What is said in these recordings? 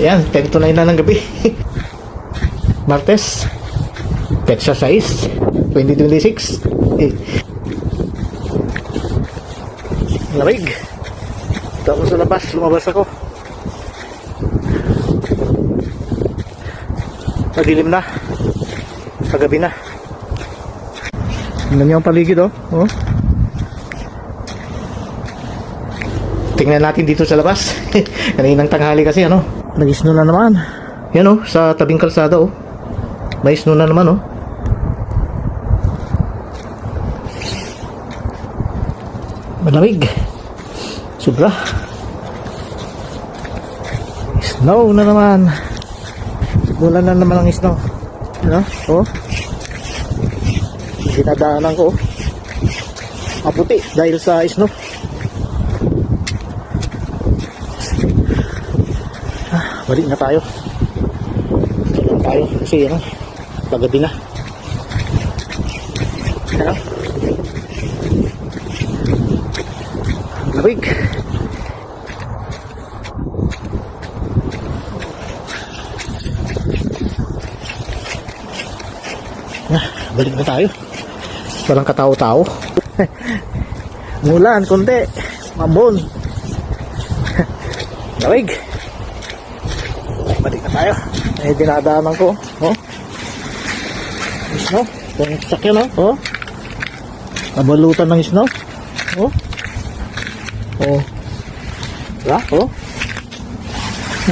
Ayan, 10 to 9 na ng gabi. Martes, Petsa 6, 2026. Lamig. Tapos sa labas, lumabas ako. Madilim na. Pagabi na. Tingnan niyo ang paligid, oh. Oh. Tingnan natin dito sa labas. Kaninang tanghali kasi, ano. Nag-snow na naman. Yan, oh, sa tabing kalsada, oh. May snow na naman, oh. Malamig. Sobra. Snow na naman. Bulan na naman ang snow. Ano? Oh. Dinadaanan ko. Maputi dahil sa snow. Balik na tayo. Balik tayo kasi ano, paggabi na. Ano? Lamig. Balik na tayo. Walang katao-tao. Mulan, konti. Mambon. Lamig. Balik na tayo. Eh, dinadaanan ko. Oh. Snow. Itong sakyan, oh. Nabalutan ng snow. Oh. Oh. Diba? Oh.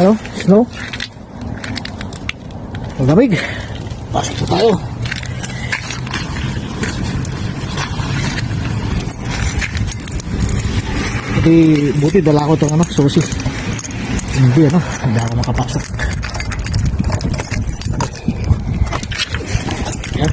Ano? Snow. Ang lamig. Pasok na tayo. Buti dala ko itong ano, susi. Hindi ano, hindi ako makapasok. Yan.